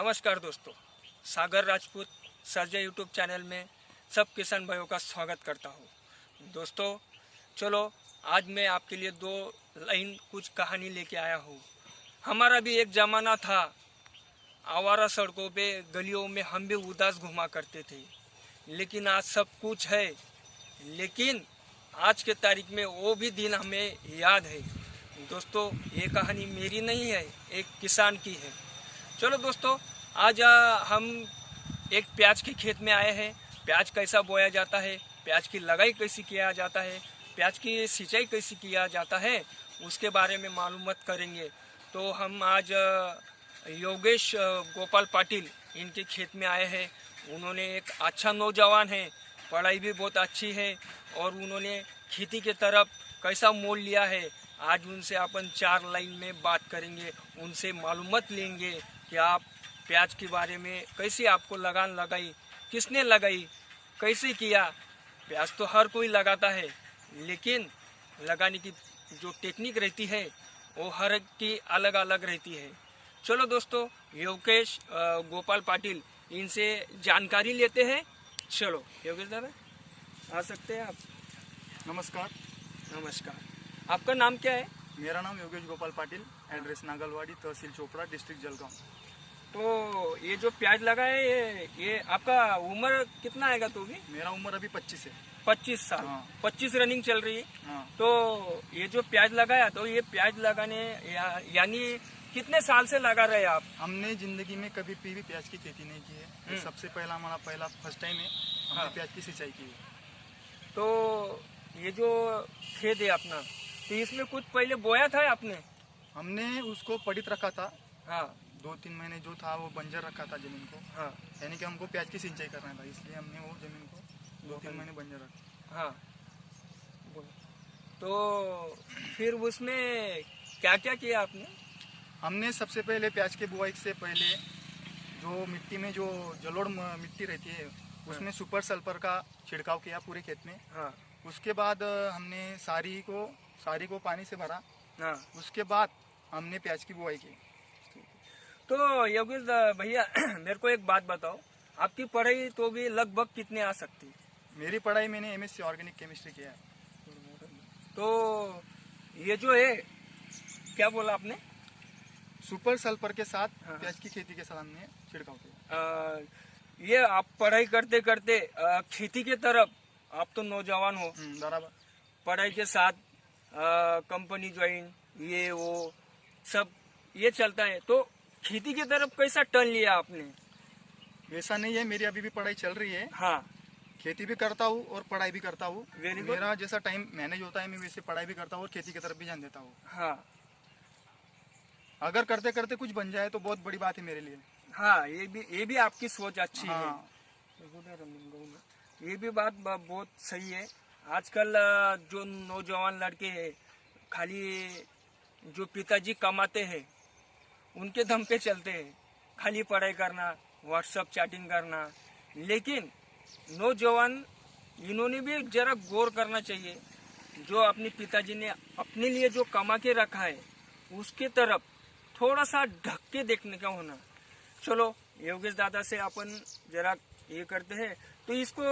नमस्कार दोस्तों, सागर Rajput Sarja YouTube channel में सब किसान भाइयों का स्वागत करता हूँ। दोस्तों चलो आज मैं आपके लिए दो लाइन कुछ कहानी लेके आया हूँ। हमारा भी एक ज़माना था, आवारा सड़कों पे गलियों में हम भी उदास घुमा करते थे, लेकिन आज सब कुछ है। लेकिन आज के तारीख में वो भी दिन हमें याद है। दोस्तों ये कहानी मेरी नहीं है, एक किसान की है। चलो दोस्तों आज हम एक प्याज के खेत में आए हैं। प्याज कैसा बोया जाता है, प्याज की लगाई कैसी किया जाता है, प्याज की सिंचाई कैसी किया जाता है, उसके बारे में मालूमात करेंगे। तो हम आज योगेश गोपाल पाटिल इनके खेत में आए हैं। उन्होंने एक अच्छा नौजवान है, पढ़ाई भी बहुत अच्छी है और उन्होंने खेती के तरफ कैसा मोड़ लिया है। आज उनसे अपन 4 लाइन में बात करेंगे, उनसे मालूमात लेंगे कि आप प्याज के बारे में कैसे आपको लगान लगाई, किसने लगाई, कैसे किया। प्याज तो हर कोई लगाता है, लेकिन लगाने की जो टेक्निक रहती है वो हर एक की अलग अलग रहती है। चलो दोस्तों योगेश गोपाल पाटिल इनसे जानकारी लेते हैं। चलो योगेश दादा आ सकते हैं आप। नमस्कार। नमस्कार, आपका नाम क्या है? मेरा नाम योगेश गोपाल पाटिल, एड्रेस नागलवाड़ी, तहसील चोपड़ा, डिस्ट्रिक्ट जलगांव। तो ये जो प्याज लगा है ये आपका उम्र कितना आएगा? तो भी मेरा उम्र अभी 25 है। 25 साल। हाँ। 25 रनिंग चल रही है। हाँ। तो ये जो प्याज लगाया, तो ये प्याज लगाने यानी कितने साल से लगा रहे आप? हमने जिंदगी में कभी भी प्याज की खेती नहीं की है। ये सबसे पहला हमारा फर्स्ट टाइम है हमने हाँ। प्याज की सिंचाई की है। तो ये जो खेत है अपना, तो इसमें कुछ पहले बोया था आपने? हमने उसको पड़ित रखा था। हाँ। 2-3 महीने जो था वो बंजर रखा था जमीन को। हाँ। यानी कि हमको प्याज की सिंचाई करना था, इसलिए हमने वो जमीन को 2-3 महीने बंजर रखा। हाँ। तो फिर उसमें क्या क्या किया आपने? हमने सबसे पहले प्याज के बुआई से पहले जो मिट्टी में जो जलोढ़ मिट्टी रहती है उसमें सुपर सल्फर का छिड़काव किया पूरे खेत में। हाँ। उसके बाद हमने सारी को पानी से भरा। हाँ। उसके बाद हमने प्याज की बुआई की। तो योगेश भैया मेरे को एक बात बताओ, आपकी पढ़ाई तो भी लगभग कितने आ सकती है? मेरी पढ़ाई मैंने MSc ऑर्गेनिक केमिस्ट्री किया है। तो ये जो है क्या बोला आपने? सुपर सल्फर के साथ हाँ। प्याज की खेती के साथ हमने छिड़काव किया। ये आप पढ़ाई करते करते खेती के तरफ, आप तो नौजवान हो, बराबर। पढ़ाई के साथ कंपनी ज्वाइन ये वो सब ये चलता है, तो खेती की तरफ कैसा टर्न लिया आपने? वैसा नहीं है, मेरी अभी भी पढ़ाई चल रही है। हाँ। खेती भी करता हूँ और पढ़ाई भी करता हूँ। Very good। मेरा जैसा टाइम मैनेज होता है मैं वैसे पढ़ाई भी करता हूँ और खेती की तरफ भी ध्यान देता हूँ। हाँ। अगर करते करते कुछ बन जाए तो बहुत बड़ी बात है मेरे लिए। हाँ, ये भी आपकी सोच अच्छी हाँ। है। ये भी बात बहुत सही है। आजकल जो नौजवान लड़के हैं खाली जो पिताजी कमाते हैं उनके दम पे चलते हैं, खाली पढ़ाई करना, व्हाट्सएप चैटिंग करना। लेकिन नौजवान इन्होंने भी जरा गौर करना चाहिए, जो अपने पिताजी ने अपने लिए जो कमा के रखा है उसके तरफ थोड़ा सा ढक के देखने का होना। चलो योगेश दादा से अपन जरा ये करते हैं। तो इसको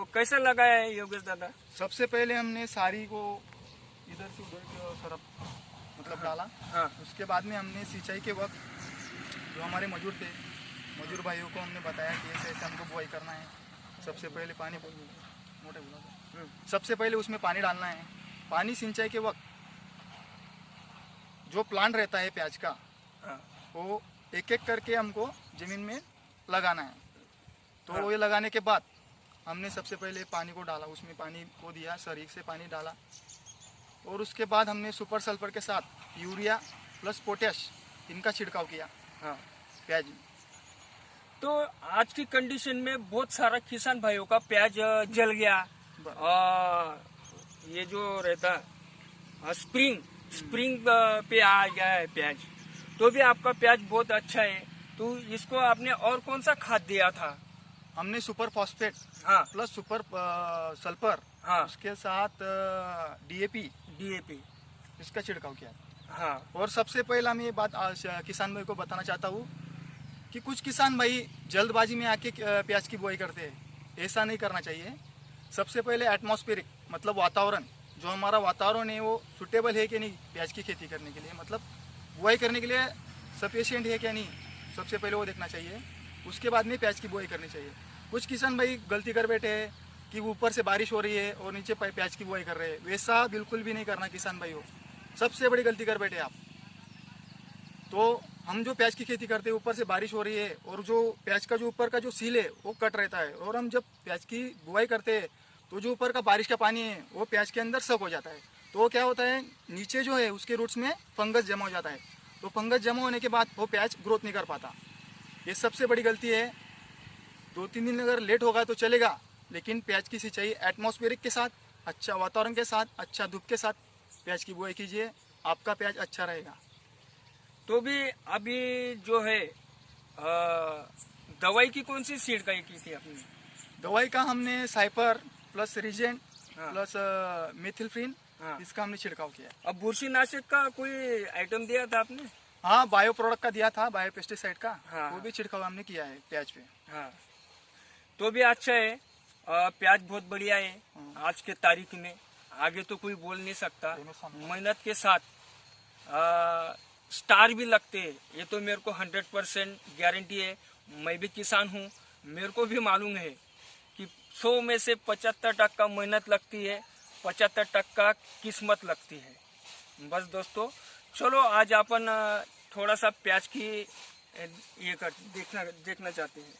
कैसा लगाया है योगेश दादा? सबसे पहले हमने सारी को इधर से उधर की तरफ मतलब डाला। हाँ। उसके बाद में हमने सिंचाई के वक्त जो हमारे मजदूर थे, मजदूर भाइयों को हमने बताया कि ऐसे ऐसे हमको बुआई करना है। सबसे पहले पानी मोटे बोला सबसे पहले उसमें पानी डालना है। पानी सिंचाई के वक्त जो प्लांट रहता है प्याज का, हाँ। वो एक एक करके हमको जमीन में लगाना है। तो ये लगाने के बाद हमने सबसे पहले पानी को डाला, उसमें पानी को दिया, सरीख से पानी डाला और उसके बाद हमने सुपर सल्फर के साथ यूरिया प्लस पोटैश इनका छिड़काव किया। हाँ। प्याज में। तो आज की कंडीशन में बहुत सारा किसान भाइयों का प्याज जल गया। ये जो रहता स्प्रिंग पे आ गया है प्याज, तो भी आपका प्याज बहुत अच्छा है। तो इसको आपने और कौन सा खाद दिया था? हमने सुपर फॉस्फेट हाँ। प्लस सुपर सल्फर, हाँ। उसके साथ DAP इसका छिड़काव किया। हाँ। और सबसे पहला मैं ये बात किसान भाई को बताना चाहता हूँ कि कुछ किसान भाई जल्दबाजी में आके प्याज की बुआई करते हैं, ऐसा नहीं करना चाहिए। सबसे पहले एटमॉस्फेरिक मतलब वातावरण, जो हमारा वातावरण है वो सुटेबल है कि नहीं प्याज की खेती करने के लिए, मतलब बुआई करने के लिए सफिशिएंट है क्या नहीं, सबसे पहले वो देखना चाहिए। उसके बाद में प्याज की बुआई करनी चाहिए। कुछ किसान भाई गलती कर बैठे हैं कि ऊपर से बारिश हो रही है और नीचे प्याज की बुआई कर रहे हैं, वैसा बिल्कुल भी नहीं करना किसान भाई हो, सबसे बड़ी गलती कर बैठे आप। तो हम जो प्याज की खेती करते हैं ऊपर से बारिश हो रही है और जो प्याज का जो ऊपर का जो सील है वो कट रहता है, और हम जब प्याज की बुआई करते हैं तो जो ऊपर का बारिश का पानी है वो प्याज के अंदर सक हो जाता है। तो वो क्या होता है, नीचे जो है उसके रूट्स में फंगस जमा हो जाता है, तो फंगस जमा होने के बाद वो प्याज ग्रोथ नहीं कर पाता। ये सबसे बड़ी गलती है। 2-3 दिन अगर लेट होगा तो चलेगा, लेकिन प्याज की सिंचाई एटमॉस्फेरिक के साथ, अच्छा वातावरण के साथ, अच्छा धूप के साथ प्याज की बुआई कीजिए, आपका प्याज अच्छा रहेगा। तो भी अभी जो है दवाई की कौन सी सीड का की थी आपने? दवाई का हमने साइपर प्लस रीजेंट हाँ। प्लस मिथिल्फ्रीन, हाँ। इसका हमने छिड़काव किया। अब बुरशीनाशक का कोई आइटम दिया था आपने? हाँ, बायो प्रोडक्ट का दिया था, बायो पेस्टिसाइड का। हाँ। वो भी छिड़काव हमने किया है प्याज पे। हाँ, तो भी अच्छा है। प्याज बहुत बढ़िया है आज के तारीख में, आगे तो कोई बोल नहीं सकता। मेहनत के साथ स्टार भी लगते हैं, ये तो मेरे को 100% गारंटी है। मैं भी किसान हूँ, मेरे को भी मालूम है कि 100 में से 75% मेहनत लगती है, 75% किस्मत लगती है। बस दोस्तों, चलो आज अपन थोड़ा सा प्याज की ये कर देखना चाहते हैं।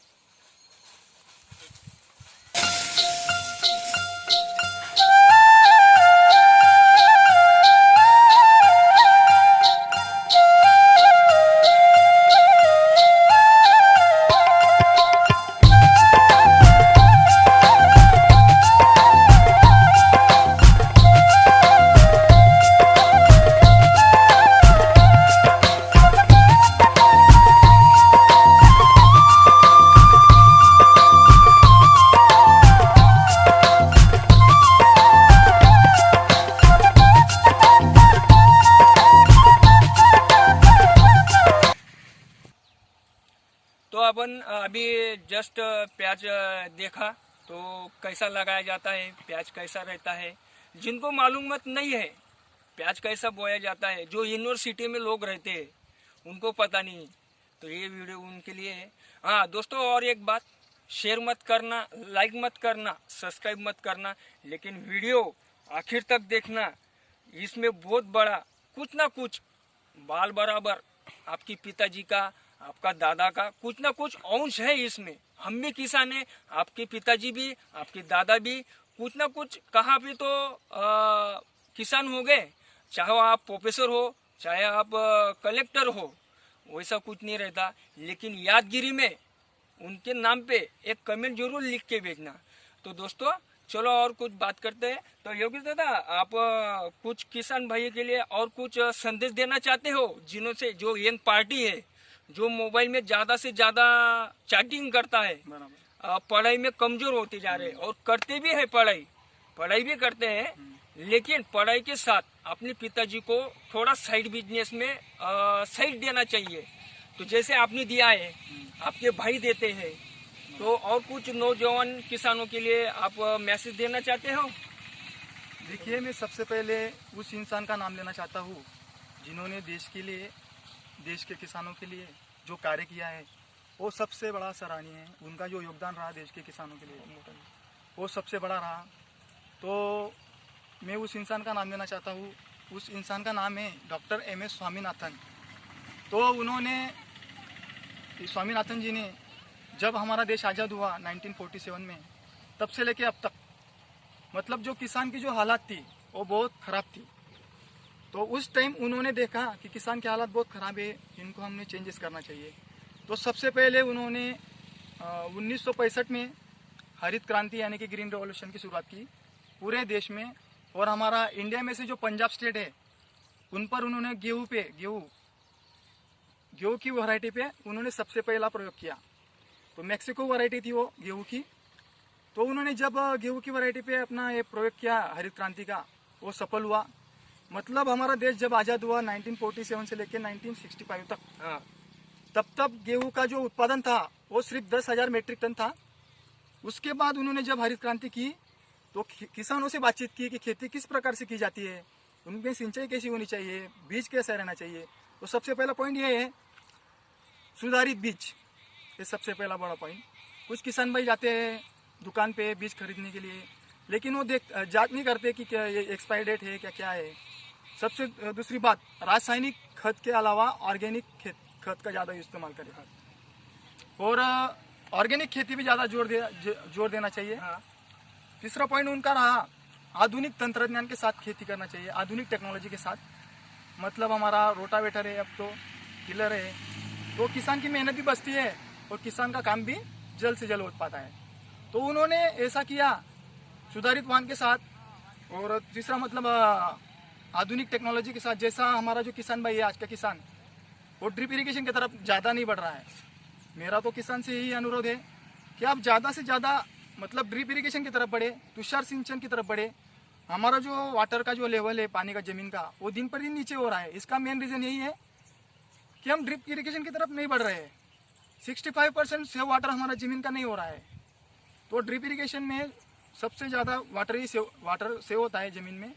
तो अपन अभी जस्ट प्याज देखा तो कैसा लगाया जाता है, प्याज कैसा रहता है। जिनको मालूमत नहीं है प्याज कैसा बोया जाता है, जो यूनिवर्सिटी में लोग रहते हैं उनको पता नहीं, तो ये वीडियो उनके लिए है। हाँ दोस्तों, और एक बात, शेयर मत करना, लाइक मत करना, सब्सक्राइब मत करना, लेकिन वीडियो आखिर तक देखना। इसमें बहुत बड़ा कुछ ना कुछ बाल बराबर आपकी पिताजी का, आपका दादा का कुछ ना कुछ अंश है इसमें। हम भी किसान हैं, आपके पिताजी भी, आपके दादा भी कुछ ना कुछ कहाँ भी तो किसान हो गए। चाहे आप प्रोफेसर हो, चाहे आप कलेक्टर हो, वैसा कुछ नहीं रहता। लेकिन यादगिरी में उनके नाम पे एक कमेंट जरूर लिख के भेजना। तो दोस्तों चलो और कुछ बात करते हैं। तो योगेश दादा, आप कुछ किसान भाई के लिए और कुछ संदेश देना चाहते हो, जिन्हों से जो यंग पार्टी है, जो मोबाइल में ज्यादा से ज्यादा चैटिंग करता है, पढ़ाई में कमजोर होते जा रहे हैं, और करते भी है पढ़ाई भी करते हैं, लेकिन पढ़ाई के साथ अपने पिताजी को थोड़ा साइड बिजनेस में साइड देना चाहिए। तो जैसे आपने दिया है, आपके भाई देते हैं, तो और कुछ नौजवान किसानों के लिए आप मैसेज देना चाहते हो? देखिए, मैं सबसे पहले उस इंसान का नाम लेना चाहता हूँ जिन्होंने देश के लिए, देश के किसानों के लिए जो कार्य किया है वो सबसे बड़ा सराहनीय है। उनका जो योगदान रहा देश के किसानों के लिए वो सबसे बड़ा रहा। तो मैं उस इंसान का नाम लेना चाहता हूँ। उस इंसान का नाम है डॉक्टर MS स्वामीनाथन। तो उन्होंने, स्वामीनाथन जी ने, जब हमारा देश आज़ाद हुआ 1947 में, तब से लेके अब तक, मतलब जो किसान की जो हालात थी वो बहुत ख़राब थी। तो उस टाइम उन्होंने देखा कि किसान के हालात बहुत ख़राब है, इनको हमने चेंजेस करना चाहिए। तो सबसे पहले उन्होंने 1965 में हरित क्रांति यानी कि ग्रीन रेवोल्यूशन की शुरुआत की पूरे देश में। और हमारा इंडिया में से जो पंजाब स्टेट है उन पर उन्होंने गेहूँ की वैरायटी पे उन्होंने सबसे पहला प्रयोग किया। तो मैक्सिको वैरायटी थी वो गेहूँ की। तो उन्होंने जब गेहूँ की वैरायटी पे अपना ये प्रयोग किया हरित क्रांति का, वो सफल हुआ। मतलब हमारा देश जब आज़ाद हुआ 1947 से लेकर 1965 तक, हाँ, तब गेहूं का जो उत्पादन था वो सिर्फ 10,000 मीट्रिक टन था। उसके बाद उन्होंने जब हरित क्रांति की तो किसानों से बातचीत की कि खेती किस प्रकार से की जाती है, उनमें सिंचाई कैसी होनी चाहिए, बीज कैसा रहना चाहिए। तो सबसे पहला पॉइंट ये है सुधारित बीज, ये सबसे पहला बड़ा पॉइंट। कुछ किसान भाई जाते हैं दुकान पे बीज खरीदने के लिए, लेकिन वो जांच नहीं करते कि क्या ये एक्सपायरी डेट है क्या है। सबसे दूसरी बात, रासायनिक खाद के अलावा ऑर्गेनिक खाद का ज़्यादा इस्तेमाल करें और ऑर्गेनिक खेती भी ज़्यादा जोर देना चाहिए। हाँ। तीसरा पॉइंट उनका रहा आधुनिक तंत्रज्ञान के साथ खेती करना चाहिए, आधुनिक टेक्नोलॉजी के साथ। मतलब हमारा रोटावेटर है, अब तो टिलर है, तो किसान की मेहनत भी बचती है और किसान का काम भी जल्द से जल्द हो पाता है। तो उन्होंने ऐसा किया सुधारित वाहन के साथ। और तीसरा मतलब आधुनिक टेक्नोलॉजी के साथ। जैसा हमारा जो किसान भाई है आज का किसान, वो ड्रिप इरिगेशन की तरफ ज़्यादा नहीं बढ़ रहा है। मेरा तो किसान से यही अनुरोध है कि आप ज़्यादा से ज़्यादा मतलब ड्रिप इरिगेशन की तरफ बढ़े, तुषार सिंचन की तरफ बढ़े। हमारा जो वाटर का जो लेवल है पानी का ज़मीन का, वो दिन पर दिन नीचे हो रहा है। इसका मेन रीज़न यही है कि हम ड्रिप इरिगेशन की तरफ नहीं बढ़ रहे हैं। 65% सेव वाटर हमारा ज़मीन का नहीं हो रहा है। तो ड्रिप इरिगेशन में सबसे ज़्यादा वाटर सेव होता है ज़मीन में,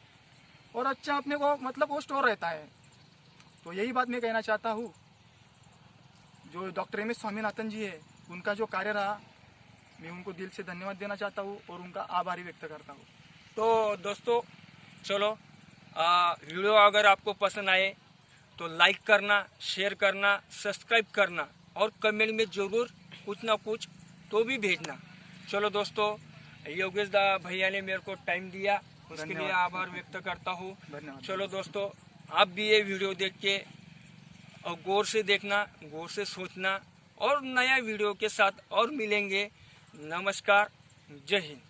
और अच्छा अपने को मतलब वो स्टोर रहता है। तो यही बात मैं कहना चाहता हूँ। जो डॉक्टर एम एस स्वामीनाथन जी है, उनका जो कार्य रहा, मैं उनको दिल से धन्यवाद देना चाहता हूँ और उनका आभारी व्यक्त करता हूँ। तो दोस्तों चलो, वीडियो अगर आपको पसंद आए तो लाइक करना, शेयर करना, सब्सक्राइब करना और कमेंट में ज़रूर कुछ ना कुछ तो भी भेजना। चलो दोस्तों, योगेश दा भैया ने मेरे को टाइम दिया, उसके लिए आभार व्यक्त करता हूँ। धन्यवाद। चलो दोस्तों, आप भी ये वीडियो देख के और गौर से देखना, गौर से सोचना, और नया वीडियो के साथ और मिलेंगे। नमस्कार, जय हिंद।